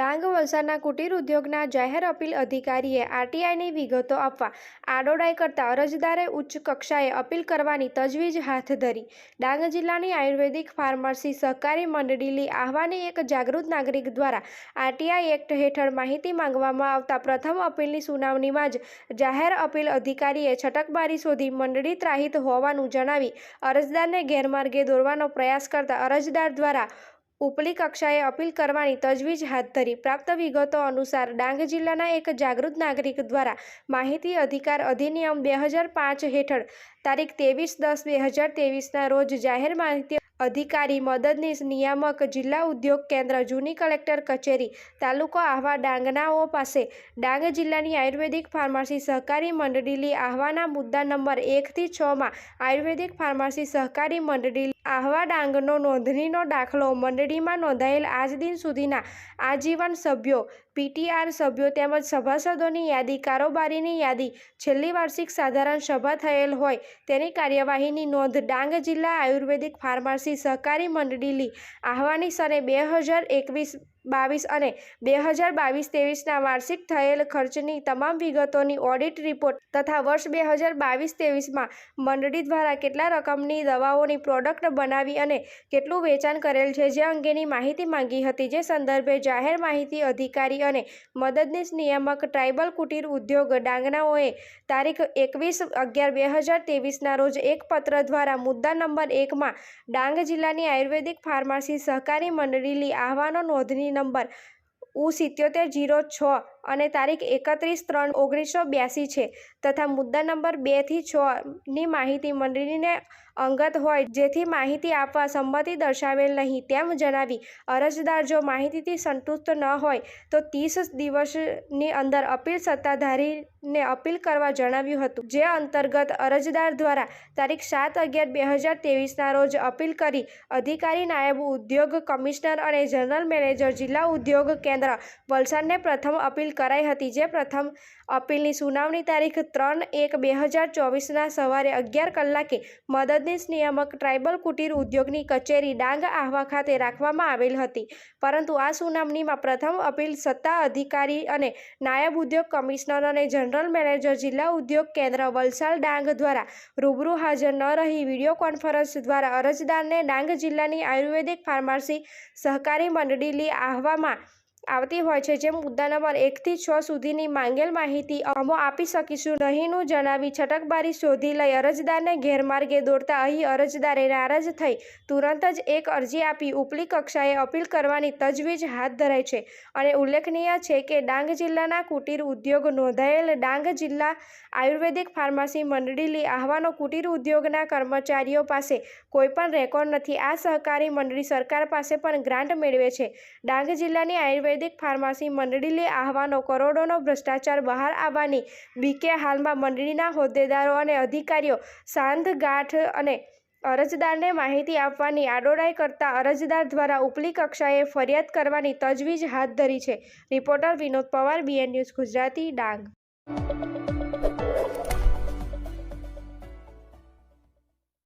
ડાંગ વલસાડના કુટીર ઉદ્યોગના જાહેર અપીલ અધિકારીએ આરટીઆઈની વિગતો આપવા આડોડાઈ કરતા અરજદારે ઉચ્ચ કક્ષાએ અપીલ કરવાની તજવીજ હાથ ધરી। ડાંગ જિલ્લાની આયુર્વેદિક ફાર્મસી સહકારી મંડળી આહવાની એક જાગૃત નાગરિક દ્વારા આરટીઆઈ એક્ટ હેઠળ માહિતી માંગવામાં આવતા પ્રથમ અપીલની સુનાવણીમાં જ જાહેર અપીલ અધિકારીએ છટકબારી શોધી મંડળી ત્રાહિત હોવાનું જણાવી અરજદારને ગેરમાર્ગે દોરવાનો પ્રયાસ કરતા અરજદાર દ્વારા ઉપલી કક્ષાએ અપીલ કરવાની તજવીજ હાથ ધરી। પ્રાપ્ત વિગતો અનુસાર ડાંગ જિલ્લાના એક જાગૃત નાગરિક દ્વારા માહિતી અધિકાર અધિનિયમ 2005 હેઠળ તારીખ 23/10/2023ના રોજ જાહેર માહિતી અધિકારી મદદનીશ નિયામક જિલ્લા ઉદ્યોગ કેન્દ્ર જૂની કલેક્ટર કચેરી તાલુકો આહવા ડાંગનાઓ પાસે ડાંગ જિલ્લાની આયુર્વેદિક ફાર્મસી સહકારી મંડળી આહવાના મુદ્દા નંબર 1 થી 6 માં આયુર્વેદિક ફાર્મસી સહકારી મંડળી આહવા ડાંગનો નોંધણીનો દાખલો મંડળીમાં નોંધાયેલ આજ દિન સુધીના આજીવન સભ્યો પીટીઆર સભ્યો તેમજ સભાસદોની યાદી કારોબારીની યાદી છેલ્લી વાર્ષિક સાધારણ સભા થયેલ હોય તેની કાર્યવાહીની નોંધ ડાંગ જિલ્લા આયુર્વેદિક ફાર્મસી સહકારી મંડળી આહવાની સને 2021-22 અને 2022-23ના વાર્ષિક થયેલ ખર્ચની તમામ વિગતોની ઓડિટ રિપોર્ટ તથા વર્ષ 2022-23માં મંડળી દ્વારા કેટલા રકમની દવાઓની પ્રોડક્ટ બનાવી અને કેટલું વેચાણ કરેલ છે જે અંગેની માહિતી માંગી હતી। જે સંદર્ભે જાહેર માહિતી અધિકારી અને મદદનીશ નિયામક ટ્રાઇબલ કુટીર ઉદ્યોગ ડાંગનાઓએ તારીખ 21/11/2023ના રોજ એક પત્ર દ્વારા મુદ્દા નંબર 1 માં ડાંગ જિલ્લાની આયુર્વેદિક ફાર્મસી સહકારી મંડળી આહવાનો નોંધણી નંબર U7706 અને તારીખ 31/3/1982 છે તથા મુદ્દા નંબર 2 થી 6 ની માહિતી મંડળીને અંગત હોય જેથી માહિતી આપવા સંમતિ દર્શાવેલ નહીં તેમ જણાવી અરજદાર જો માહિતીથી સંતુષ્ટ ન હોય તો 30 દિવસની અંદર અપીલ સત્તાધારીને અપીલ કરવા જણાવ્યું હતું। જે અંતર્ગત અરજદાર દ્વારા તારીખ 7/11/2023ના રોજ અપીલ કરી અધિકારી નાયબ ઉદ્યોગ કમિશનર અને જનરલ મેનેજર જિલ્લા ઉદ્યોગ કેન્દ્ર વલસાડને પ્રથમ અપીલ કરાઈ હતી। જે પ્રથમ અપીલની સુનાવણી તારીખ 3/1/2024ના સવારે 11 કલાકે મદદનીશ નિયામક ટ્રાઇબલ કુટીર ઉદ્યોગની કચેરી ડાંગ આહવા ખાતે રાખવામાં આવેલ હતી, પરંતુ આ સુનાવણીમાં પ્રથમ અપીલ સત્તા અધિકારી અને નાયબ ઉદ્યોગ કમિશનર અને જનરલ મેનેજર જિલ્લા ઉદ્યોગ કેન્દ્ર વલસાડ ડાંગ દ્વારા રૂબરૂ હાજર ન રહી વિડીયો કોન્ફરન્સ દ્વારા અરજદારને ડાંગ જિલ્લાની આયુર્વેદિક ફાર્મસી સહકારી મંડળી આહવામાં આવતી હોય છે જે મુદ્દા નંબર 1 થી 6 સુધીની માંગેલ માહિતી અમો આપી શકીશું નહીંનું જણાવી છટકબારી શોધી લઈ અરજદારને ગેરમાર્ગે દોરતા અહીં અરજદારે નારાજ થઈ તુરંત જ એક અરજી આપી ઉપલી કક્ષાએ અપીલ કરવાની તજવીજ હાથ ધરાઈ છે। અને ઉલ્લેખનીય છે કે ડાંગ જિલ્લાના કુટીર ઉદ્યોગ નોંધાયેલ ડાંગ જિલ્લા આયુર્વેદિક ફાર્મસી મંડળી આહવાનો કુટીર ઉદ્યોગના કર્મચારીઓ પાસે કોઈપણ રેકોર્ડ નથી। આ સહકારી મંડળી સરકાર પાસે પણ ગ્રાન્ટ મેળવે છે। ડાંગ જિલ્લાની આયુર્વેદિક ફાર્મસી મંડળી આહવાનો કરોડોનો ભ્રષ્ટાચાર બહાર આવવાની બીકે હાલમાં મંડળીના હોદ્દેદારો અને અધિકારીઓ સાંઠગાંઠ અને અરજદારને માહિતી આપવાની આડોડાઈ કરતા અરજદાર દ્વારા ઉપલી કક્ષાએ ફરિયાદ કરવાની તજવીજ હાથ ધરી છે। Reporter Vinod Pawar, BN news Gujarati, Dang.